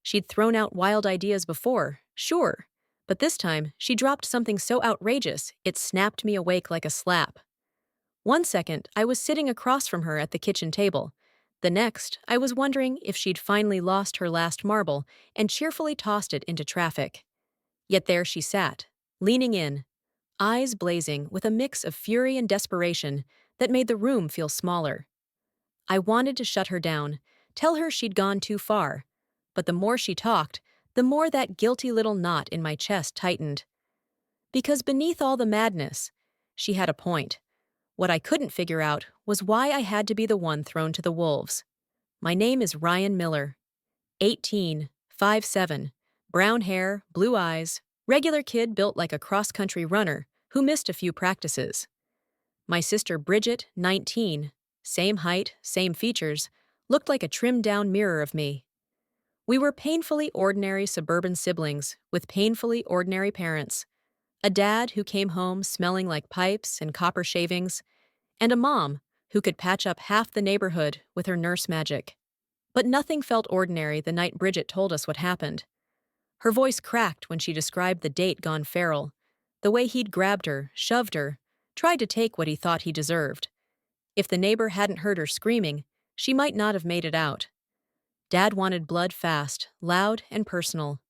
She'd thrown out wild ideas before, sure, but this time she dropped something so outrageous it snapped me awake like a slap. One second, I was sitting across from her at the kitchen table. The next, I was wondering if she'd finally lost her last marble and cheerfully tossed it into traffic. Yet there she sat, leaning in, eyes blazing with a mix of fury and desperation that made the room feel smaller. I wanted to shut her down, tell her she'd gone too far, but the more she talked, the more that guilty little knot in my chest tightened. Because beneath all the madness, she had a point. What I couldn't figure out was why I had to be the one thrown to the wolves. My name is Ryan Miller. 18, 5'7", brown hair, blue eyes, regular kid built like a cross-country runner who missed a few practices. My sister Bridget, 19, same height, same features, looked like a trimmed-down mirror of me. We were painfully ordinary suburban siblings with painfully ordinary parents. A dad who came home smelling like pipes and copper shavings, and a mom who could patch up half the neighborhood with her nurse magic. But nothing felt ordinary the night Bridget told us what happened. Her voice cracked when she described the date gone feral, the way he'd grabbed her, shoved her, tried to take what he thought he deserved. If the neighbor hadn't heard her screaming, she might not have made it out. Dad wanted blood fast, loud, and personal.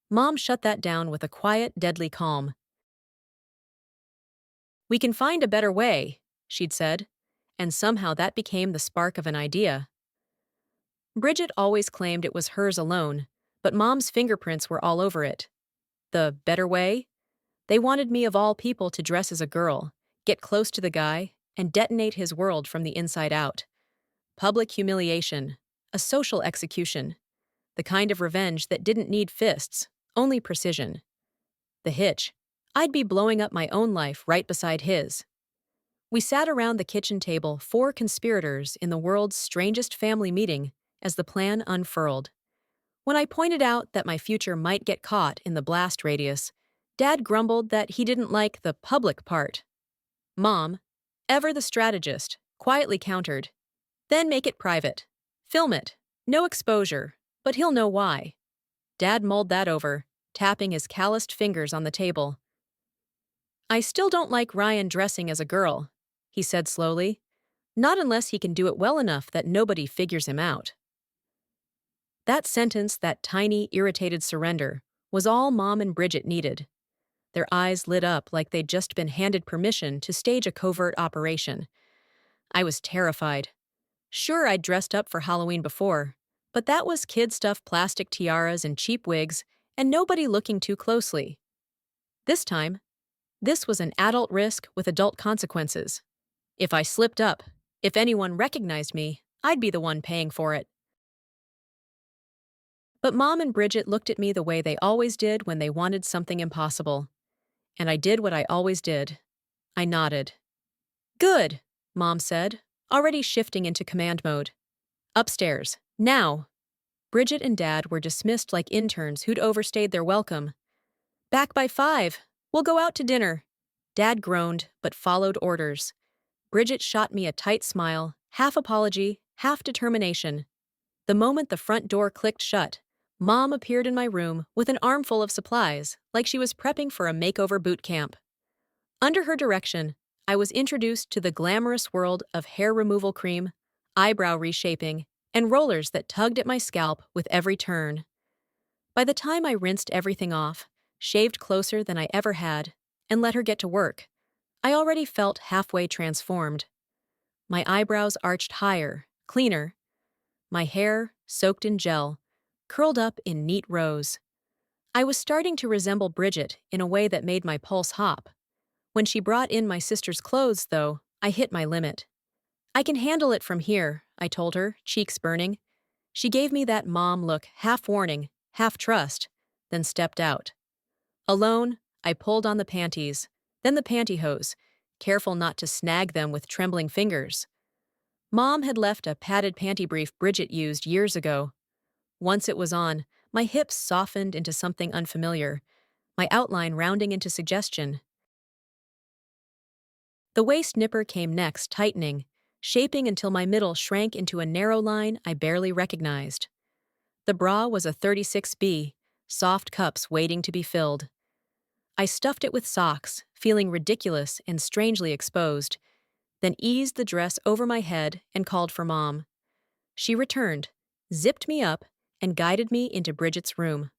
Mom shut that down with a quiet, deadly calm. "We can find a better way," she'd said, and somehow that became the spark of an idea. Bridget always claimed it was hers alone, but Mom's fingerprints were all over it. The better way? They wanted me of all people to dress as a girl, get close to the guy, and detonate his world from the inside out. Public humiliation, a social execution, the kind of revenge that didn't need fists, only precision. The hitch: I'd be blowing up my own life right beside his. We sat around the kitchen table, 4 conspirators in the world's strangest family meeting, as the plan unfurled. When I pointed out that my future might get caught in the blast radius, Dad grumbled that he didn't like the public part. Mom, ever the strategist, quietly countered, "Then make it private. Film it. No exposure, but he'll know why." Dad mulled that over, tapping his calloused fingers on the table. "I still don't like Ryan dressing as a girl," he said slowly. "Not unless he can do it well enough that nobody figures him out." That sentence, that tiny, irritated surrender, was all Mom and Bridget needed. Their eyes lit up like they'd just been handed permission to stage a covert operation. I was terrified. Sure, I'd dressed up for Halloween before, but that was kid-stuff plastic tiaras and cheap wigs, and nobody looking too closely. This time, this was an adult risk with adult consequences. If I slipped up, if anyone recognized me, I'd be the one paying for it. But Mom and Bridget looked at me the way they always did when they wanted something impossible. And I did what I always did. I nodded. "Good," Mom said, already shifting into command mode. "Upstairs, now." Bridget and Dad were dismissed like interns who'd overstayed their welcome. "Back by 5. We'll go out to dinner." Dad groaned, but followed orders. Bridget shot me a tight smile, half apology, half determination. The moment the front door clicked shut, Mom appeared in my room with an armful of supplies, like she was prepping for a makeover boot camp. Under her direction, I was introduced to the glamorous world of hair removal cream, eyebrow reshaping, and rollers that tugged at my scalp with every turn. By the time I rinsed everything off, shaved closer than I ever had, and let her get to work, I already felt halfway transformed. My eyebrows arched higher, cleaner. My hair, soaked in gel, curled up in neat rows. I was starting to resemble Bridget in a way that made my pulse hop. When she brought in my sister's clothes, though, I hit my limit. "I can handle it from here," I told her, cheeks burning. She gave me that mom look, half warning, half trust, then stepped out. Alone, I pulled on the panties, then the pantyhose, careful not to snag them with trembling fingers. Mom had left a padded panty brief Bridget used years ago. Once it was on, my hips softened into something unfamiliar, my outline rounding into suggestion. The waist nipper came next, tightening, shaping until my middle shrank into a narrow line I barely recognized. The bra was a 36B, soft cups waiting to be filled. I stuffed it with socks, feeling ridiculous and strangely exposed, then eased the dress over my head and called for Mom. She returned, zipped me up, and guided me into Bridget's room.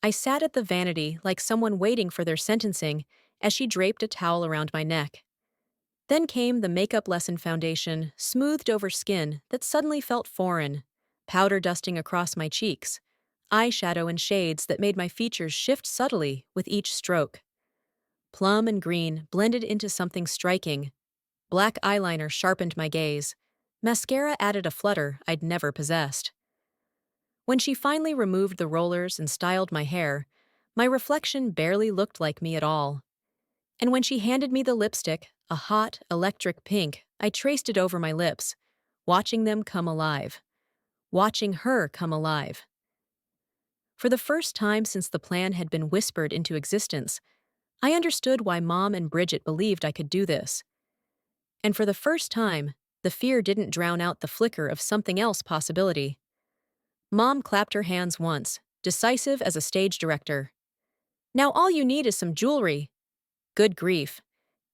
I sat at the vanity like someone waiting for their sentencing as she draped a towel around my neck. Then came the makeup lesson foundation, smoothed over skin that suddenly felt foreign, powder dusting across my cheeks, eyeshadow and shades that made my features shift subtly with each stroke. Plum and green blended into something striking. Black eyeliner sharpened my gaze. Mascara added a flutter I'd never possessed. When she finally removed the rollers and styled my hair, my reflection barely looked like me at all. And when she handed me the lipstick, a hot, electric pink, I traced it over my lips, watching them come alive. Watching her come alive. For the first time since the plan had been whispered into existence, I understood why Mom and Bridget believed I could do this. And for the first time, the fear didn't drown out the flicker of something else possibility. Mom clapped her hands once, decisive as a stage director. Now all you need is some jewelry. Good grief.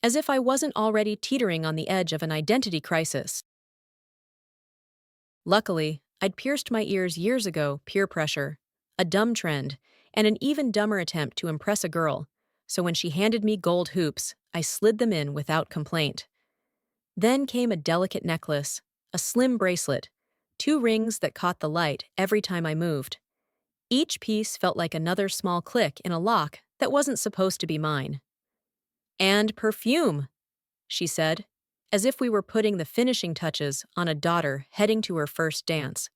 As if I wasn't already teetering on the edge of an identity crisis. Luckily, I'd pierced my ears years ago, peer pressure, a dumb trend, and an even dumber attempt to impress a girl, so when she handed me gold hoops, I slid them in without complaint. Then came a delicate necklace, a slim bracelet, 2 rings that caught the light every time I moved. Each piece felt like another small click in a lock that wasn't supposed to be mine. And perfume, she said, as if we were putting the finishing touches on a daughter heading to her first dance.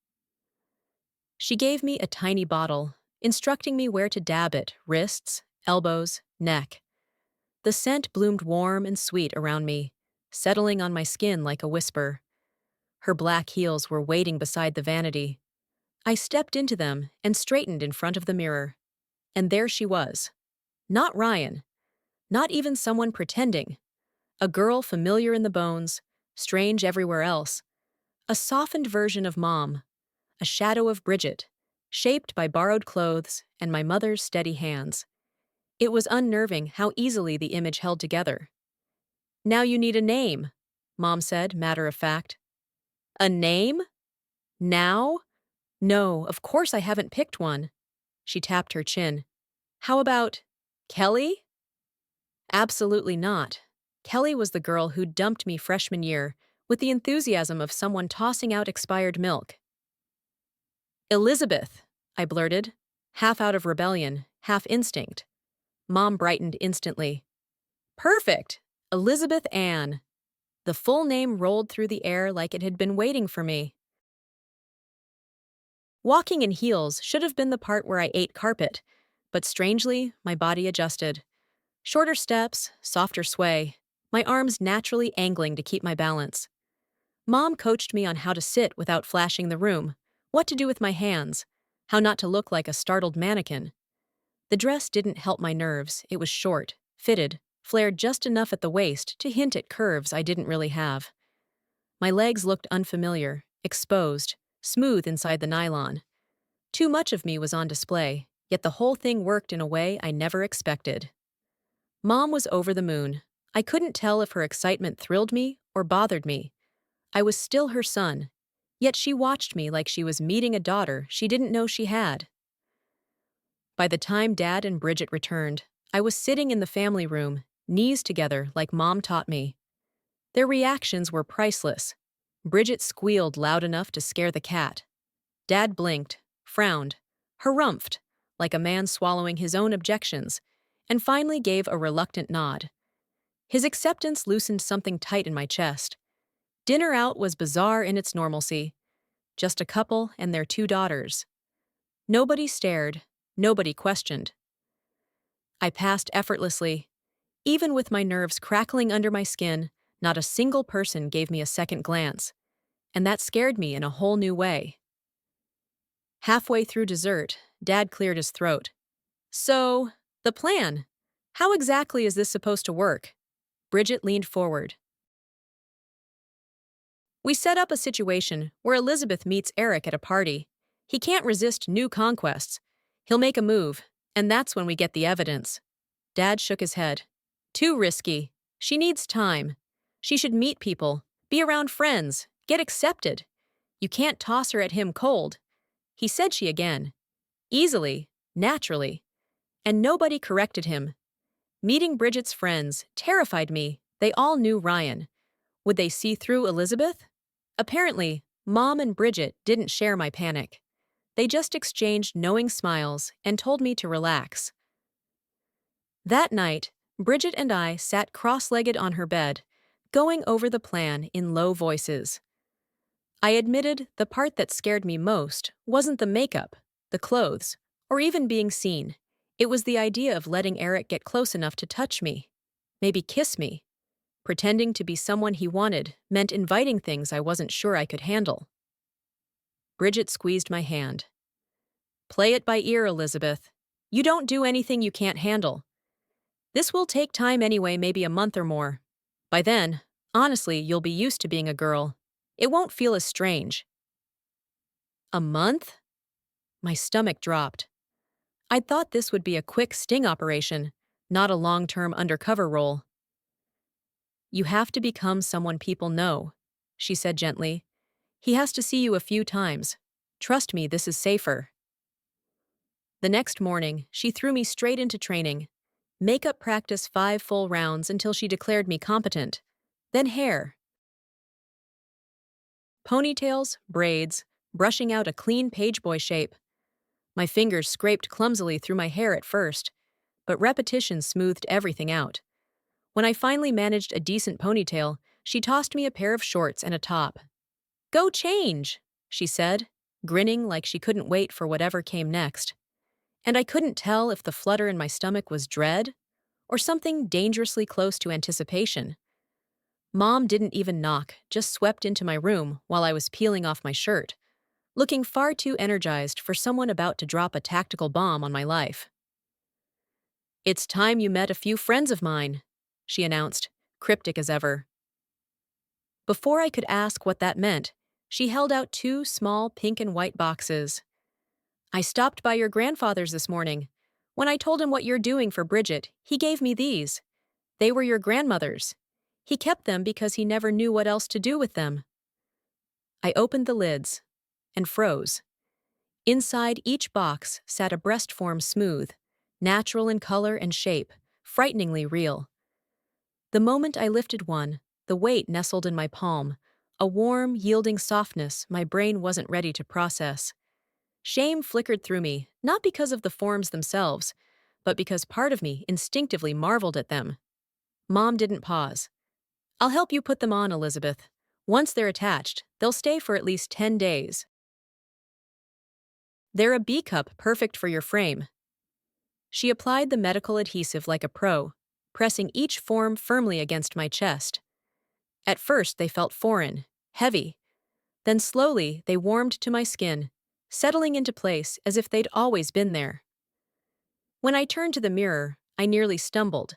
She gave me a tiny bottle, instructing me where to dab it: wrists, elbows, neck. The scent bloomed warm and sweet around me, settling on my skin like a whisper. Her black heels were waiting beside the vanity. I stepped into them and straightened in front of the mirror. And there she was. Not Ryan. Not even someone pretending. A girl familiar in the bones, strange everywhere else. A softened version of Mom. A shadow of Bridget, shaped by borrowed clothes and my mother's steady hands. It was unnerving how easily the image held together. Now you need a name, Mom said, matter of fact. A name? Now? No, of course I haven't picked one. She tapped her chin. How about Kelly? Absolutely not. Kelly was the girl who dumped me freshman year with the enthusiasm of someone tossing out expired milk. Elizabeth, I blurted, half out of rebellion, half instinct. Mom brightened instantly. Perfect! Elizabeth Ann. The full name rolled through the air like it had been waiting for me. Walking in heels should have been the part where I ate carpet, but strangely, my body adjusted. Shorter steps, softer sway, my arms naturally angling to keep my balance. Mom coached me on how to sit without flashing the room, what to do with my hands, how not to look like a startled mannequin. The dress didn't help my nerves. It was short, fitted, flared just enough at the waist to hint at curves I didn't really have. My legs looked unfamiliar, exposed, smooth inside the nylon. Too much of me was on display, yet the whole thing worked in a way I never expected. Mom was over the moon. I couldn't tell if her excitement thrilled me or bothered me. I was still her son, yet she watched me like she was meeting a daughter she didn't know she had. By the time Dad and Bridget returned, I was sitting in the family room, knees together like Mom taught me. Their reactions were priceless. Bridget squealed loud enough to scare the cat. Dad blinked, frowned, harumphed, like a man swallowing his own objections, and finally gave a reluctant nod. His acceptance loosened something tight in my chest. Dinner out was bizarre in its normalcy. Just a couple and their 2 daughters. Nobody stared, nobody questioned. I passed effortlessly. Even with my nerves crackling under my skin, not a single person gave me a second glance, and that scared me in a whole new way. Halfway through dessert, Dad cleared his throat. So, the plan. How exactly is this supposed to work? Bridget leaned forward. We set up a situation where Elizabeth meets Eric at a party. He can't resist new conquests. He'll make a move, and that's when we get the evidence. Dad shook his head. Too risky. She needs time. She should meet people, be around friends, get accepted. You can't toss her at him cold. He said she again. Easily, naturally. And nobody corrected him. Meeting Bridget's friends terrified me. They all knew Ryan. Would they see through Elizabeth? Apparently, Mom and Bridget didn't share my panic. They just exchanged knowing smiles and told me to relax. That night, Bridget and I sat cross-legged on her bed, going over the plan in low voices. I admitted the part that scared me most wasn't the makeup, the clothes, or even being seen. It was the idea of letting Eric get close enough to touch me, maybe kiss me. Pretending to be someone he wanted meant inviting things I wasn't sure I could handle. Bridget squeezed my hand. Play it by ear, Elizabeth. You don't do anything you can't handle. This will take time anyway, maybe a month or more. By then, honestly, you'll be used to being a girl. It won't feel as strange. A month? My stomach dropped. I'd thought this would be a quick sting operation, not a long-term undercover role. You have to become someone people know, she said gently. He has to see you a few times. Trust me, this is safer. The next morning, she threw me straight into training. Makeup practice 5 full rounds until she declared me competent. Then hair. Ponytails, braids, brushing out a clean pageboy shape. My fingers scraped clumsily through my hair at first, but repetition smoothed everything out. When I finally managed a decent ponytail, she tossed me a pair of shorts and a top. Go change, she said, grinning like she couldn't wait for whatever came next. And I couldn't tell if the flutter in my stomach was dread or something dangerously close to anticipation. Mom didn't even knock, just swept into my room while I was peeling off my shirt, looking far too energized for someone about to drop a tactical bomb on my life. It's time you met a few friends of mine, she announced, cryptic as ever. Before I could ask what that meant, she held out 2 small pink and white boxes. I stopped by your grandfather's this morning. When I told him what you're doing for Bridget, he gave me these. They were your grandmother's. He kept them because he never knew what else to do with them. I opened the lids and froze. Inside each box sat a breast form smooth, natural in color and shape, frighteningly real. The moment I lifted one, the weight nestled in my palm, a warm, yielding softness my brain wasn't ready to process. Shame flickered through me, not because of the forms themselves, but because part of me instinctively marveled at them. Mom didn't pause. I'll help you put them on, Elizabeth. Once they're attached, they'll stay for at least 10 days. They're a B-cup perfect for your frame. She applied the medical adhesive like a pro, pressing each form firmly against my chest. At first, they felt foreign, heavy. Then slowly, they warmed to my skin, settling into place as if they'd always been there. When I turned to the mirror, I nearly stumbled.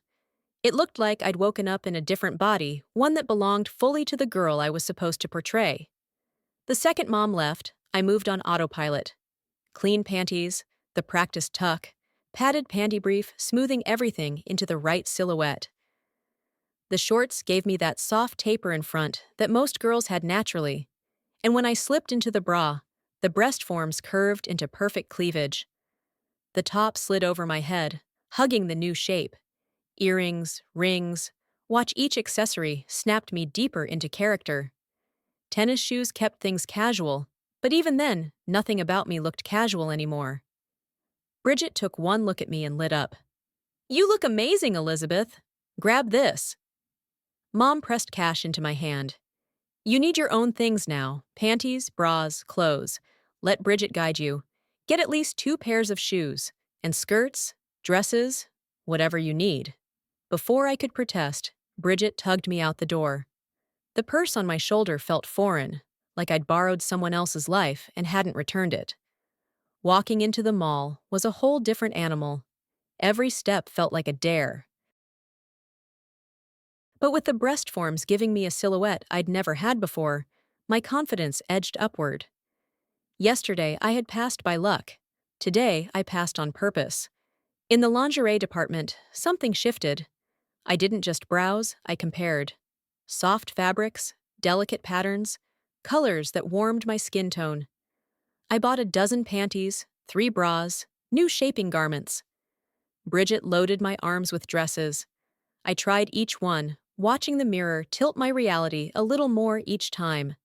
It looked like I'd woken up in a different body, one that belonged fully to the girl I was supposed to portray. The second Mom left, I moved on autopilot. Clean panties, the practiced tuck, padded panty brief, smoothing everything into the right silhouette. The shorts gave me that soft taper in front that most girls had naturally, and when I slipped into the bra, the breast forms curved into perfect cleavage. The top slid over my head, hugging the new shape. Earrings, rings, watch each accessory snapped me deeper into character. Tennis shoes kept things casual, but even then, nothing about me looked casual anymore. Bridget took one look at me and lit up. You look amazing, Elizabeth. Grab this. Mom pressed cash into my hand. You need your own things now, panties, bras, clothes. Let Bridget guide you. Get at least 2 pairs of shoes, and skirts, dresses, whatever you need. Before I could protest, Bridget tugged me out the door. The purse on my shoulder felt foreign, like I'd borrowed someone else's life and hadn't returned it. Walking into the mall was a whole different animal. Every step felt like a dare. But with the breast forms giving me a silhouette I'd never had before, my confidence edged upward. Yesterday, I had passed by luck. Today, I passed on purpose. In the lingerie department, something shifted. I didn't just browse, I compared. Soft fabrics, delicate patterns, colors that warmed my skin tone. I bought a dozen panties, 3 bras, new shaping garments. Bridget loaded my arms with dresses. I tried each one, watching the mirror tilt my reality a little more each time.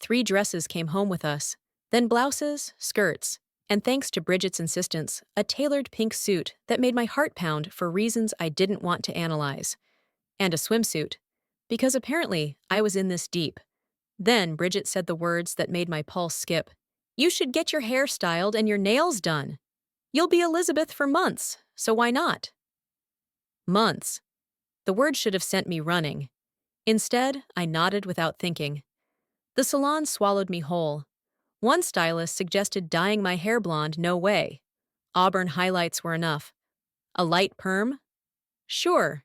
3 dresses came home with us, then blouses, skirts, and thanks to Bridget's insistence, a tailored pink suit that made my heart pound for reasons I didn't want to analyze. And a swimsuit. Because apparently, I was in this deep. Then Bridget said the words that made my pulse skip. You should get your hair styled and your nails done. You'll be Elizabeth for months, so why not? Months. The word should have sent me running. Instead, I nodded without thinking. The salon swallowed me whole. One stylist suggested dyeing my hair blonde, no way. Auburn highlights were enough. A light perm? Sure.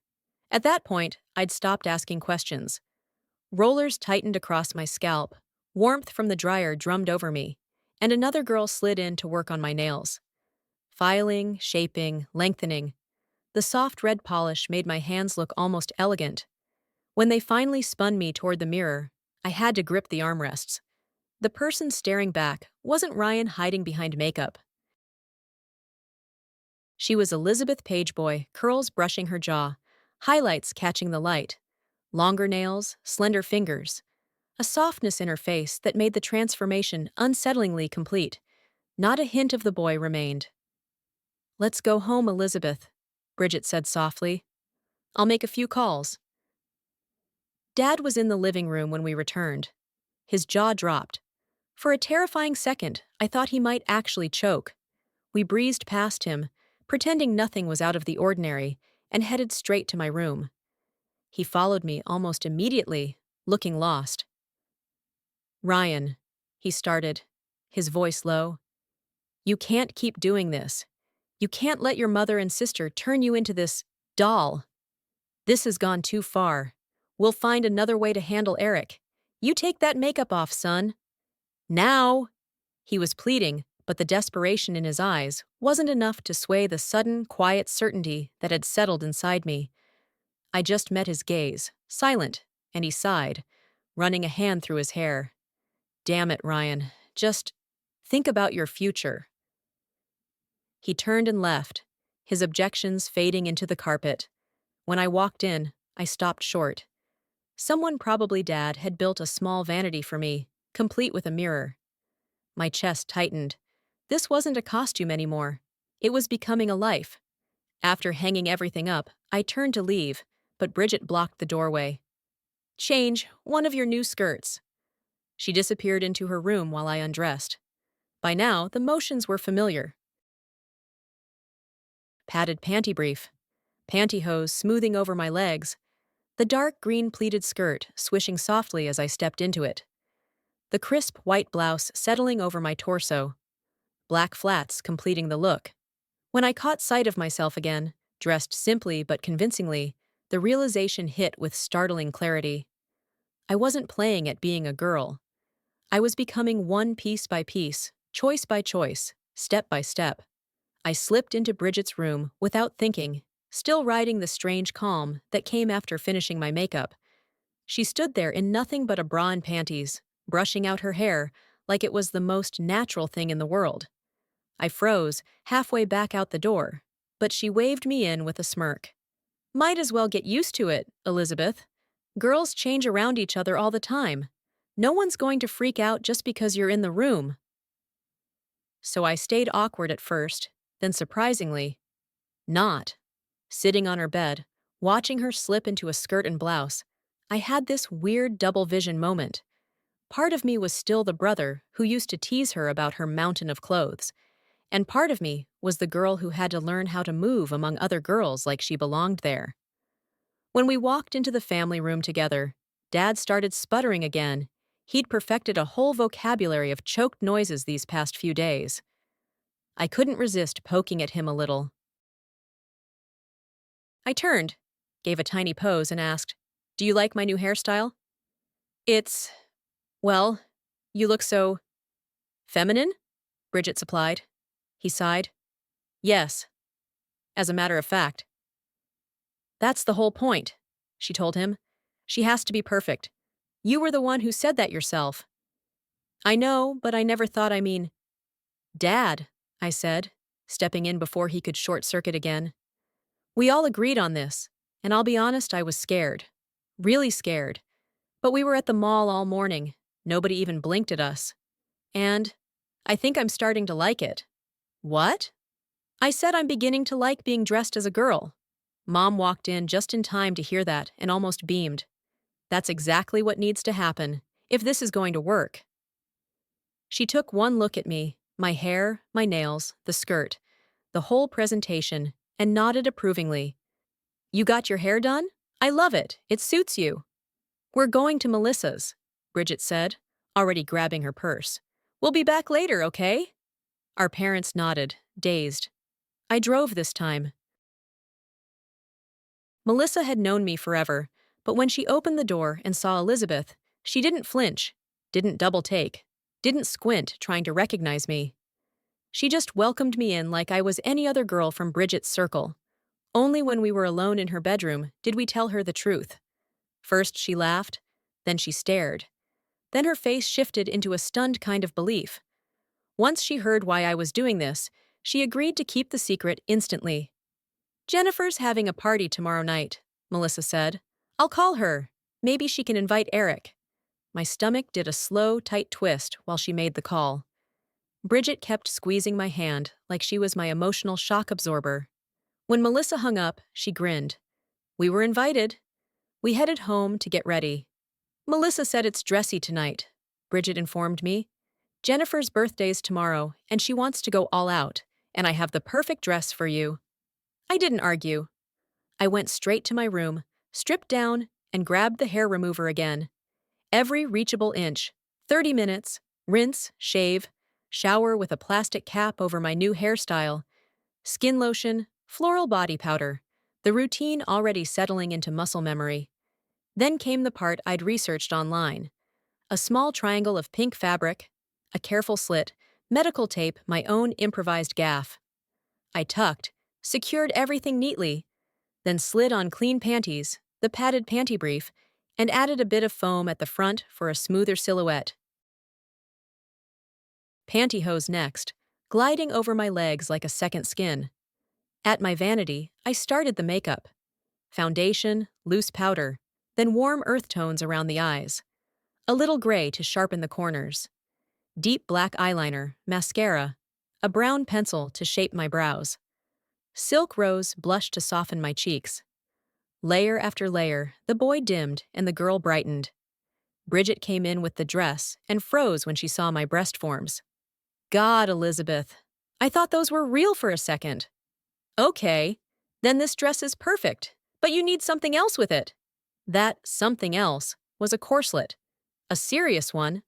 At that point, I'd stopped asking questions. Rollers tightened across my scalp, warmth from the dryer drummed over me, and another girl slid in to work on my nails. Filing, shaping, lengthening. The soft red polish made my hands look almost elegant. When they finally spun me toward the mirror, I had to grip the armrests. The person staring back wasn't Ryan hiding behind makeup. She was Elizabeth Pageboy, curls brushing her jaw, highlights catching the light, longer nails, slender fingers, a softness in her face that made the transformation unsettlingly complete. Not a hint of the boy remained. Let's go home, Elizabeth, Bridget said softly. I'll make a few calls. Dad was in the living room when we returned. His jaw dropped. For a terrifying second, I thought he might actually choke. We breezed past him, pretending nothing was out of the ordinary, and headed straight to my room. He followed me almost immediately, looking lost. Ryan, he started, his voice low. You can't keep doing this. You can't let your mother and sister turn you into this doll. This has gone too far. We'll find another way to handle Eric. You take that makeup off, son. Now! He was pleading, but the desperation in his eyes wasn't enough to sway the sudden, quiet certainty that had settled inside me. I just met his gaze, silent, and he sighed, running a hand through his hair. Damn it, Ryan. Just think about your future. He turned and left, his objections fading into the carpet. When I walked in, I stopped short. Someone, probably Dad, had built a small vanity for me, complete with a mirror. My chest tightened. This wasn't a costume anymore. It was becoming a life. After hanging everything up, I turned to leave, but Bridget blocked the doorway. Change, one of your new skirts. She disappeared into her room while I undressed. By now, the motions were familiar. Padded panty brief, pantyhose smoothing over my legs, the dark green pleated skirt swishing softly as I stepped into it. The crisp white blouse settling over my torso, black flats completing the look. When I caught sight of myself again, dressed simply but convincingly, the realization hit with startling clarity. I wasn't playing at being a girl. I was becoming one piece by piece, choice by choice, step by step. I slipped into Bridget's room without thinking, still riding the strange calm that came after finishing my makeup. She stood there in nothing but a bra and panties, brushing out her hair like it was the most natural thing in the world. I froze, halfway back out the door, but she waved me in with a smirk. Might as well get used to it, Elizabeth. Girls change around each other all the time. No one's going to freak out just because you're in the room. So I stayed awkward at first, then surprisingly, not. Sitting on her bed, watching her slip into a skirt and blouse, I had this weird double vision moment. Part of me was still the brother who used to tease her about her mountain of clothes, and part of me was the girl who had to learn how to move among other girls like she belonged there. When we walked into the family room together, Dad started sputtering again. He'd perfected a whole vocabulary of choked noises these past few days. I couldn't resist poking at him a little. I turned, gave a tiny pose, and asked, Do you like my new hairstyle? Well, you look so Feminine? Bridget supplied. He sighed. Yes, as a matter of fact. That's the whole point, she told him. She has to be perfect. You were the one who said that yourself. I know, but I never thought Dad, I said, stepping in before he could short-circuit again. We all agreed on this, and I'll be honest, I was scared. Really scared. But we were at the mall all morning. Nobody even blinked at us. And I think I'm starting to like it. What? I said I'm beginning to like being dressed as a girl. Mom walked in just in time to hear that and almost beamed. That's exactly what needs to happen, if this is going to work. She took one look at me, my hair, my nails, the skirt, the whole presentation, and nodded approvingly. You got your hair done? I love it. It suits you. We're going to Melissa's, Bridget said, already grabbing her purse. We'll be back later, okay? Our parents nodded, dazed. I drove this time. Melissa had known me forever, but when she opened the door and saw Elizabeth, she didn't flinch, didn't double take, didn't squint trying to recognize me. She just welcomed me in like I was any other girl from Bridget's circle. Only when we were alone in her bedroom did we tell her the truth. First she laughed, then she stared. Then her face shifted into a stunned kind of belief. Once she heard why I was doing this, she agreed to keep the secret instantly. Jennifer's having a party tomorrow night, Melissa said. I'll call her. Maybe she can invite Eric. My stomach did a slow, tight twist while she made the call. Bridget kept squeezing my hand like she was my emotional shock absorber. When Melissa hung up, she grinned. We were invited. We headed home to get ready. Melissa said it's dressy tonight, Bridget informed me. Jennifer's birthday's tomorrow, and she wants to go all out, and I have the perfect dress for you. I didn't argue. I went straight to my room, stripped down, and grabbed the hair remover again. Every reachable inch, 30 minutes, rinse, shave, shower with a plastic cap over my new hairstyle, skin lotion, floral body powder, the routine already settling into muscle memory. Then came the part I'd researched online. A small triangle of pink fabric, a careful slit, medical tape, my own improvised gaff. I tucked, secured everything neatly, then slid on clean panties, the padded panty brief, and added a bit of foam at the front for a smoother silhouette. Pantyhose next, gliding over my legs like a second skin. At my vanity, I started the makeup. Foundation, loose powder, then warm earth tones around the eyes. A little gray to sharpen the corners. Deep black eyeliner, mascara, a brown pencil to shape my brows. Silk rose blush to soften my cheeks. Layer after layer, the boy dimmed and the girl brightened. Bridget came in with the dress and froze when she saw my breast forms. God, Elizabeth, I thought those were real for a second. Okay, then this dress is perfect, but you need something else with it. That something else was a corselet, a serious one.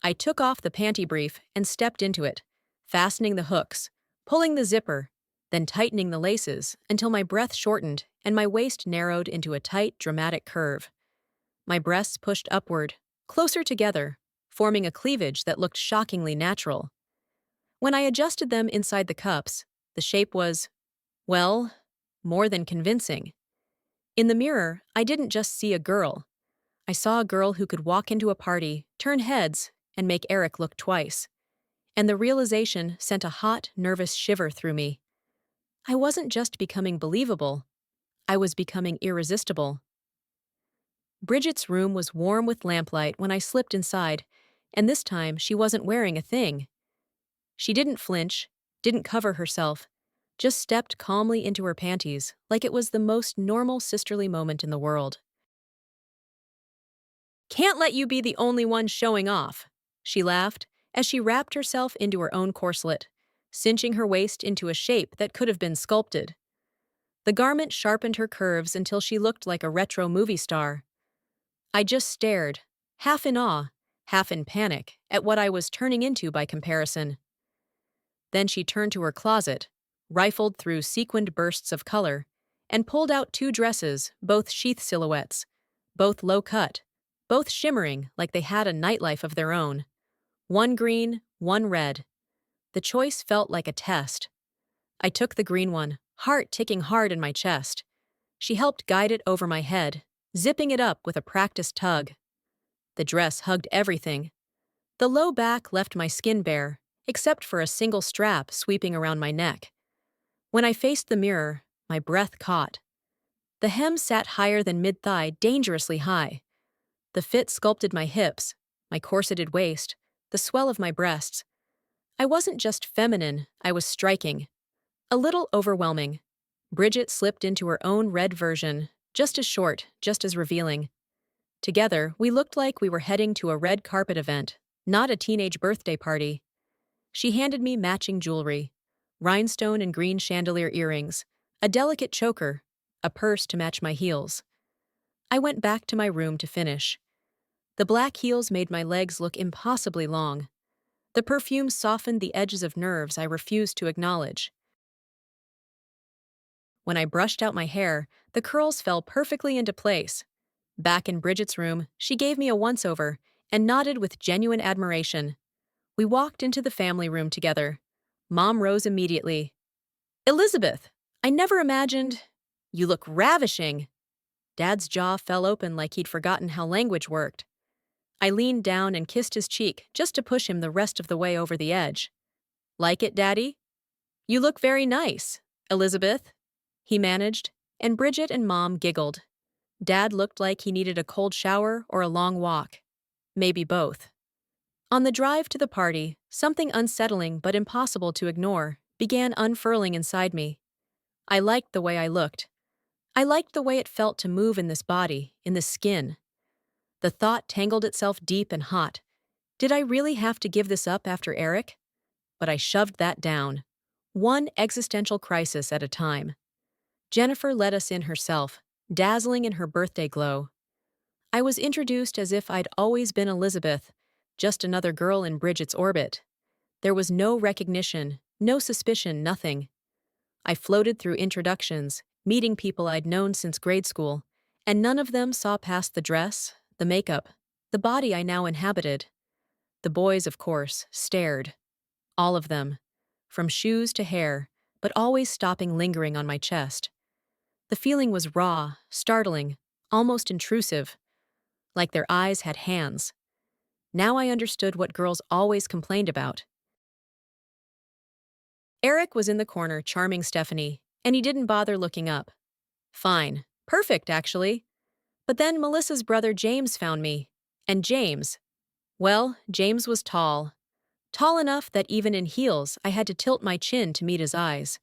I took off the panty brief and stepped into it, fastening the hooks, pulling the zipper, then tightening the laces until my breath shortened and my waist narrowed into a tight, dramatic curve. My breasts pushed upward, closer together, forming a cleavage that looked shockingly natural. When I adjusted them inside the cups, the shape was, well, more than convincing. In the mirror, I didn't just see a girl. I saw a girl who could walk into a party, turn heads, and make Eric look twice. And the realization sent a hot, nervous shiver through me. I wasn't just becoming believable. I was becoming irresistible. Bridget's room was warm with lamplight when I slipped inside, and this time she wasn't wearing a thing. She didn't flinch, didn't cover herself, just stepped calmly into her panties like it was the most normal sisterly moment in the world. Can't let you be the only one showing off, she laughed as she wrapped herself into her own corselet, cinching her waist into a shape that could have been sculpted. The garment sharpened her curves until she looked like a retro movie star. I just stared, half in awe, half in panic, at what I was turning into by comparison. Then she turned to her closet, rifled through sequined bursts of color, and pulled out 2 dresses, both sheath silhouettes, both low-cut, both shimmering like they had a nightlife of their own. One green, one red. The choice felt like a test. I took the green one, heart ticking hard in my chest. She helped guide it over my head, zipping it up with a practiced tug. The dress hugged everything. The low back left my skin bare, except for a single strap sweeping around my neck. When I faced the mirror, my breath caught. The hem sat higher than mid-thigh, dangerously high. The fit sculpted my hips, my corseted waist, the swell of my breasts. I wasn't just feminine, I was striking. A little overwhelming. Bridget slipped into her own red version, just as short, just as revealing. Together, we looked like we were heading to a red carpet event, not a teenage birthday party. She handed me matching jewelry, rhinestone and green chandelier earrings, a delicate choker, a purse to match my heels. I went back to my room to finish. The black heels made my legs look impossibly long. The perfume softened the edges of nerves I refused to acknowledge. When I brushed out my hair, the curls fell perfectly into place. Back in Bridget's room, she gave me a once-over and nodded with genuine admiration. We walked into the family room together. Mom rose immediately. "Elizabeth, I never imagined. You look ravishing." Dad's jaw fell open like he'd forgotten how language worked. I leaned down and kissed his cheek just to push him the rest of the way over the edge. "Like it, Daddy?" "You look very nice, Elizabeth," he managed, and Bridget and Mom giggled. Dad looked like he needed a cold shower or a long walk. Maybe both. On the drive to the party, something unsettling but impossible to ignore began unfurling inside me. I liked the way I looked. I liked the way it felt to move in this body, in this skin. The thought tangled itself deep and hot. Did I really have to give this up after Eric? But I shoved that down. One existential crisis at a time. Jennifer let us in herself, dazzling in her birthday glow. I was introduced as if I'd always been Elizabeth, just another girl in Bridget's orbit. There was no recognition, no suspicion, nothing. I floated through introductions, meeting people I'd known since grade school, and none of them saw past the dress, the makeup, the body I now inhabited. The boys, of course, stared. All of them. From shoes to hair, but always stopping lingering on my chest. The feeling was raw, startling, almost intrusive. Like their eyes had hands. Now I understood what girls always complained about. Eric was in the corner charming Stephanie, and he didn't bother looking up. Fine. Perfect, actually. But then Melissa's brother James found me. And James. Well, James was tall. Tall enough that even in heels I had to tilt my chin to meet his eyes.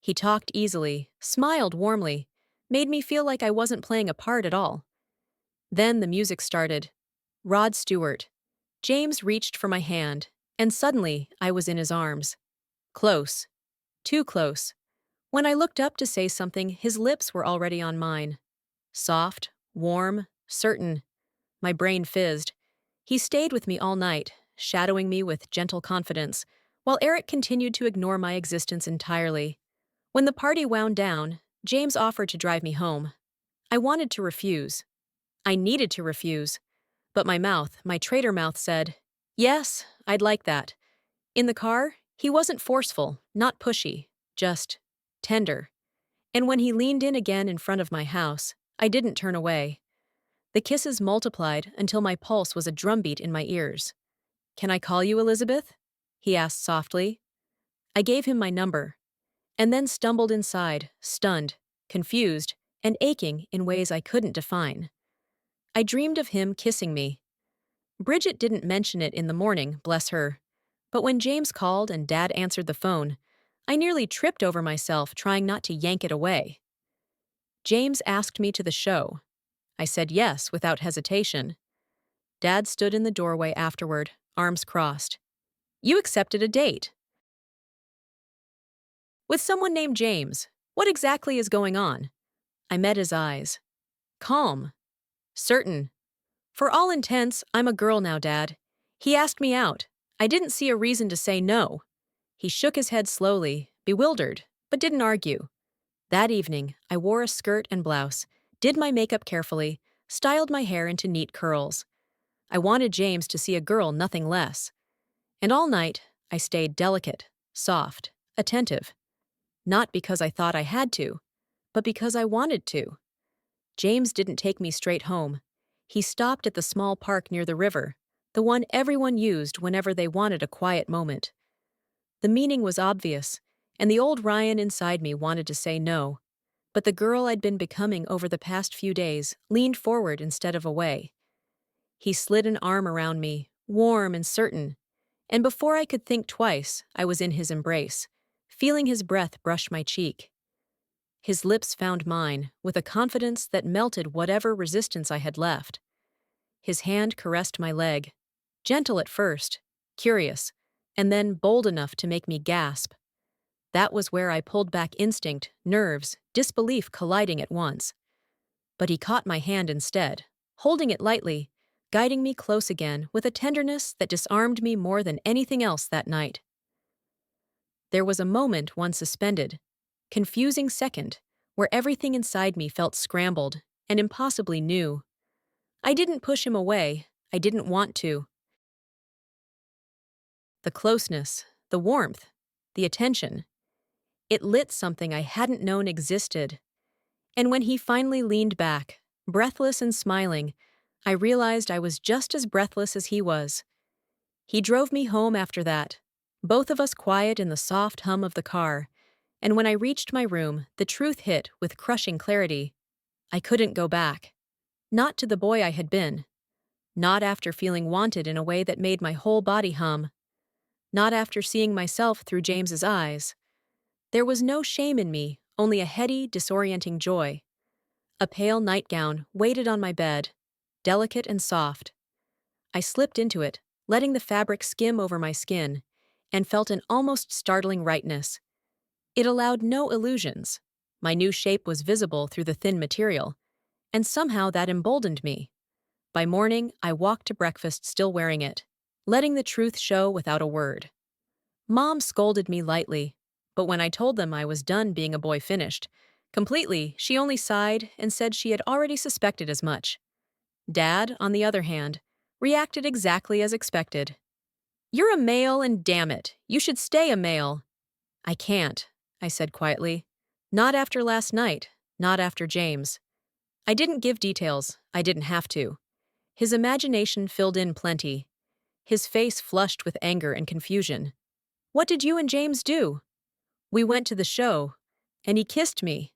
He talked easily, smiled warmly, made me feel like I wasn't playing a part at all. Then the music started. Rod Stewart. James reached for my hand, and suddenly I was in his arms. Close. Too close. When I looked up to say something, his lips were already on mine. Soft, warm, certain. My brain fizzed. He stayed with me all night, shadowing me with gentle confidence, while Eric continued to ignore my existence entirely. When the party wound down, James offered to drive me home. I wanted to refuse. I needed to refuse. But my mouth, my traitor mouth said, "Yes, I'd like that." In the car, he wasn't forceful, not pushy, just tender. And when he leaned in again in front of my house, I didn't turn away. The kisses multiplied until my pulse was a drumbeat in my ears. "Can I call you Elizabeth?" he asked softly. I gave him my number, and then stumbled inside, stunned, confused, and aching in ways I couldn't define. I dreamed of him kissing me. Bridget didn't mention it in the morning, bless her. But when James called and Dad answered the phone, I nearly tripped over myself trying not to yank it away. James asked me to the show. I said yes without hesitation. Dad stood in the doorway afterward, arms crossed. "You accepted a date." "With someone named James. What exactly is going on?" I met his eyes. Calm. Certain. "For all intents, I'm a girl now, Dad. He asked me out. I didn't see a reason to say no." He shook his head slowly, bewildered, but didn't argue. That evening, I wore a skirt and blouse, did my makeup carefully, styled my hair into neat curls. I wanted James to see a girl, nothing less. And all night, I stayed delicate, soft, attentive. Not because I thought I had to, but because I wanted to. James didn't take me straight home. He stopped at the small park near the river, the one everyone used whenever they wanted a quiet moment. The meaning was obvious, and the old Ryan inside me wanted to say no. But the girl I'd been becoming over the past few days leaned forward instead of away. He slid an arm around me, warm and certain, and before I could think twice, I was in his embrace, feeling his breath brush my cheek. His lips found mine, with a confidence that melted whatever resistance I had left. His hand caressed my leg, gentle at first, curious, and then bold enough to make me gasp. That was where I pulled back instinct, nerves, disbelief colliding at once. But he caught my hand instead, holding it lightly, guiding me close again with a tenderness that disarmed me more than anything else that night. There was a moment one suspended, confusing second, where everything inside me felt scrambled and impossibly new. I didn't push him away. I didn't want to. The closeness, the warmth, the attention. It lit something I hadn't known existed. And when he finally leaned back, breathless and smiling, I realized I was just as breathless as he was. He drove me home after that, both of us quiet in the soft hum of the car, and when I reached my room, the truth hit with crushing clarity. I couldn't go back. Not to the boy I had been. Not after feeling wanted in a way that made my whole body hum. Not after seeing myself through James's eyes. There was no shame in me, only a heady, disorienting joy. A pale nightgown waited on my bed, delicate and soft. I slipped into it, letting the fabric skim over my skin, and felt an almost startling rightness. It allowed no illusions. My new shape was visible through the thin material, and somehow that emboldened me. By morning, I walked to breakfast still wearing it, letting the truth show without a word. Mom scolded me lightly, but when I told them I was done being a boy finished, completely, she only sighed and said she had already suspected as much. Dad, on the other hand, reacted exactly as expected. "You're a male and damn it, you should stay a male." "I can't," I said quietly. "Not after last night, not after James." I didn't give details, I didn't have to. His imagination filled in plenty. His face flushed with anger and confusion. "What did you and James do?" "We went to the show, and he kissed me."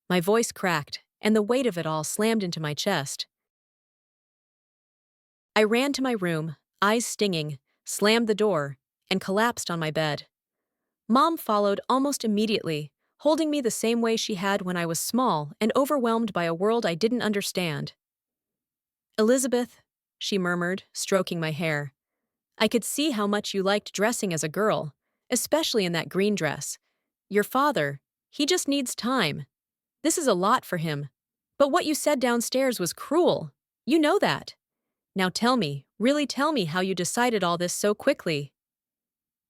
My voice cracked, and the weight of it all slammed into my chest. I ran to my room, eyes stinging, slammed the door, and collapsed on my bed. Mom followed almost immediately, holding me the same way she had when I was small and overwhelmed by a world I didn't understand. "Elizabeth," she murmured, stroking my hair, "I could see how much you liked dressing as a girl, especially in that green dress. Your father, he just needs time. This is a lot for him. But what you said downstairs was cruel. You know that. Now tell me, really tell me how you decided all this so quickly."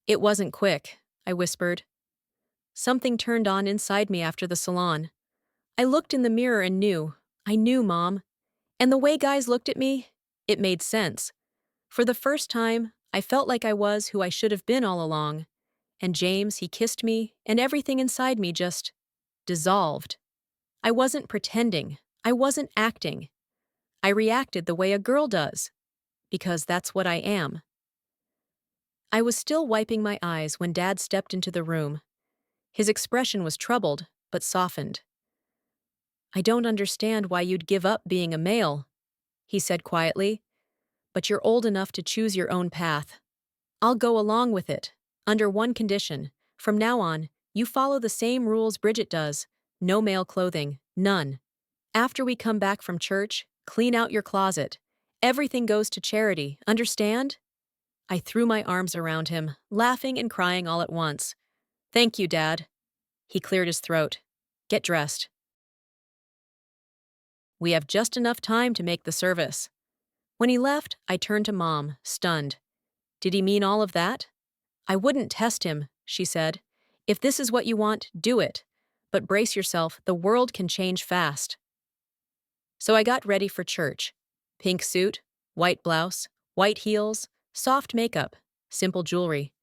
"It wasn't quick," I whispered. Something turned on inside me after the salon. I looked in the mirror and I knew, Mom. And the way guys looked at me, it made sense. For the first time, I felt like I was who I should have been all along. And James, he kissed me, and everything inside me just dissolved. I wasn't pretending. I wasn't acting. I reacted the way a girl does, because that's what I am. I was still wiping my eyes when Dad stepped into the room. His expression was troubled, but softened. "I don't understand why you'd give up being a male," he said quietly, "but you're old enough to choose your own path. I'll go along with it, under one condition. From now on, you follow the same rules Bridget does. No male clothing, none. After we come back from church, clean out your closet. Everything goes to charity, understand?" I threw my arms around him, laughing and crying all at once. "Thank you, Dad." He cleared his throat. "Get dressed. We have just enough time to make the service." When he left, I turned to Mom, stunned. "Did he mean all of that?" "I wouldn't test him," she said. "If this is what you want, do it. But brace yourself, the world can change fast." So I got ready for church. Pink suit, white blouse, white heels, soft makeup, simple jewelry.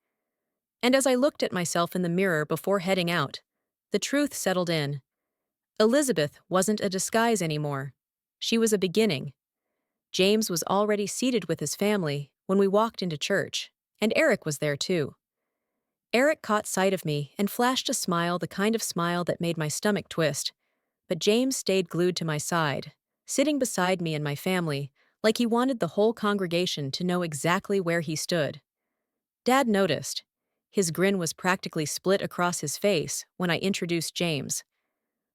And as I looked at myself in the mirror before heading out, the truth settled in. Elizabeth wasn't a disguise anymore. She was a beginning. James was already seated with his family when we walked into church, and Eric was there too. Eric caught sight of me and flashed a smile, the kind of smile that made my stomach twist, but James stayed glued to my side, sitting beside me and my family, like he wanted the whole congregation to know exactly where he stood. Dad noticed. His grin was practically split across his face when I introduced James.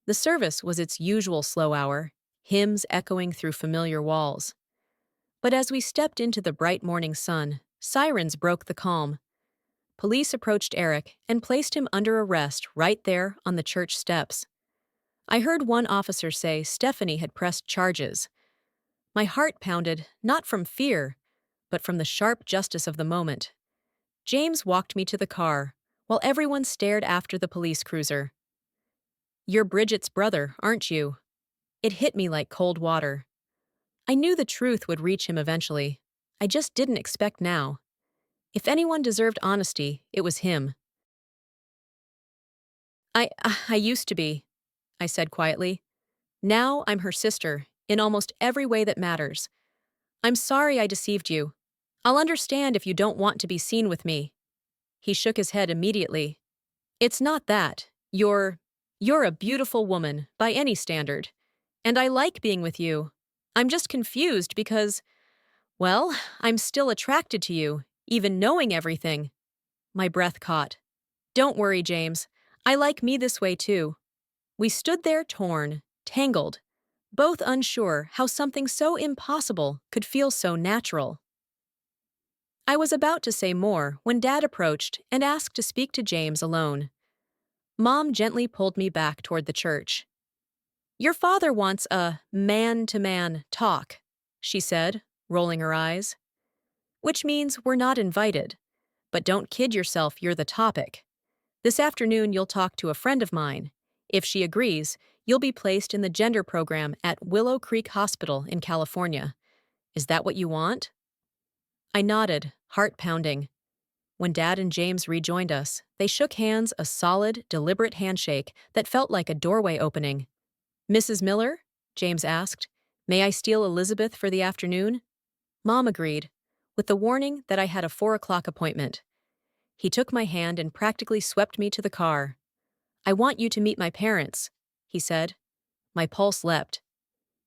The service was its usual slow hour, hymns echoing through familiar walls. But as we stepped into the bright morning sun, sirens broke the calm. Police approached Eric and placed him under arrest right there on the church steps. I heard one officer say Stephanie had pressed charges. My heart pounded, not from fear, but from the sharp justice of the moment. James walked me to the car, while everyone stared after the police cruiser. "You're Bridget's brother, aren't you?" It hit me like cold water. I knew the truth would reach him eventually. I just didn't expect now. If anyone deserved honesty, it was him. I used to be," I said quietly. "Now I'm her sister, in almost every way that matters. I'm sorry I deceived you. I'll understand if you don't want to be seen with me." He shook his head immediately. "It's not that. You're a beautiful woman, by any standard. And I like being with you. I'm just confused because, well, I'm still attracted to you, even knowing everything." My breath caught. "Don't worry, James. I like me this way too." We stood there torn, tangled, both unsure how something so impossible could feel so natural. I was about to say more when Dad approached and asked to speak to James alone. Mom gently pulled me back toward the church. "Your father wants a man-to-man talk," she said, rolling her eyes. "Which means we're not invited. But don't kid yourself you're the topic. This afternoon you'll talk to a friend of mine. If she agrees, you'll be placed in the gender program at Willow Creek Hospital in California. Is that what you want?" I nodded, heart pounding. When Dad and James rejoined us, they shook hands, a solid, deliberate handshake that felt like a doorway opening. "Mrs. Miller?" James asked. "May I steal Elizabeth for the afternoon?" Mom agreed, with the warning that I had a 4 o'clock appointment. He took my hand and practically swept me to the car. "I want you to meet my parents," he said. My pulse leapt.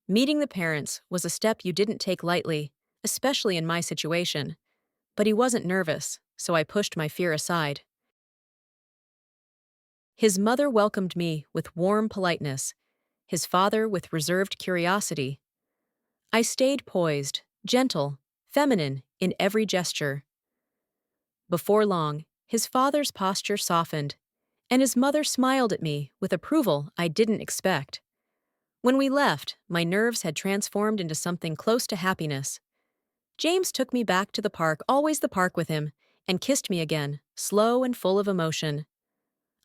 Meeting the parents was a step you didn't take lightly, especially in my situation. But he wasn't nervous, so I pushed my fear aside. His mother welcomed me with warm politeness, his father with reserved curiosity. I stayed poised, gentle, feminine in every gesture. Before long, his father's posture softened, and his mother smiled at me with approval I didn't expect. When we left, my nerves had transformed into something close to happiness. James took me back to the park, always the park with him, and kissed me again, slow and full of emotion.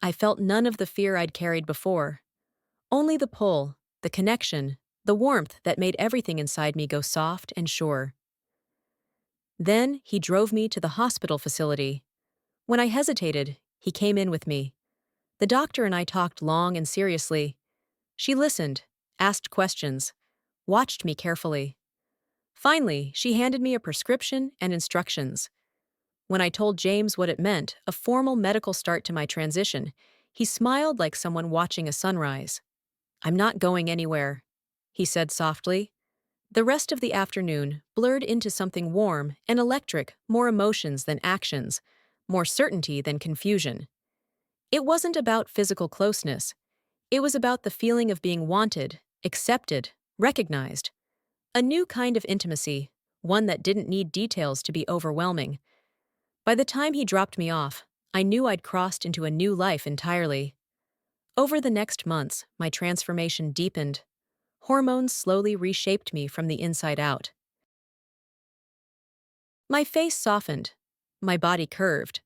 I felt none of the fear I'd carried before. Only the pull, the connection, the warmth that made everything inside me go soft and sure. Then he drove me to the hospital facility. When I hesitated, he came in with me. The doctor and I talked long and seriously. She listened, asked questions, watched me carefully. Finally, she handed me a prescription and instructions. When I told James what it meant, a formal medical start to my transition, he smiled like someone watching a sunrise. "I'm not going anywhere," he said softly. The rest of the afternoon blurred into something warm and electric, more emotions than actions, more certainty than confusion. It wasn't about physical closeness. It was about the feeling of being wanted, accepted, recognized. A new kind of intimacy, one that didn't need details to be overwhelming. By the time he dropped me off, I knew I'd crossed into a new life entirely. Over the next months, my transformation deepened. Hormones slowly reshaped me from the inside out. My face softened. My body curved.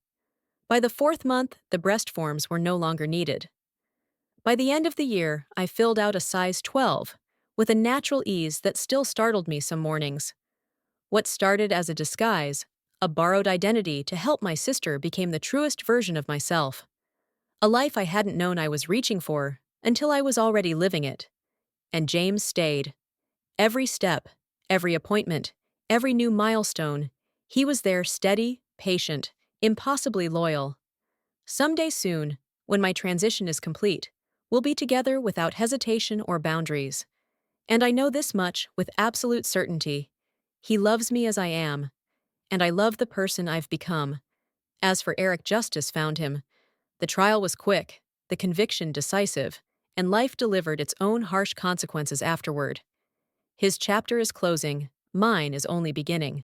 By the 4th month, the breast forms were no longer needed. By the end of the year, I filled out a size 12, with a natural ease that still startled me some mornings. What started as a disguise, A borrowed identity to help my sister became the truest version of myself. A life I hadn't known I was reaching for until I was already living it. And James stayed. Every step, every appointment, every new milestone, he was there steady, patient, impossibly loyal. Someday soon, when my transition is complete, we'll be together without hesitation or boundaries. And I know this much with absolute certainty. He loves me as I am, and I love the person I've become. As for Eric, justice found him. The trial was quick, the conviction decisive, and life delivered its own harsh consequences afterward. His chapter is closing, mine is only beginning.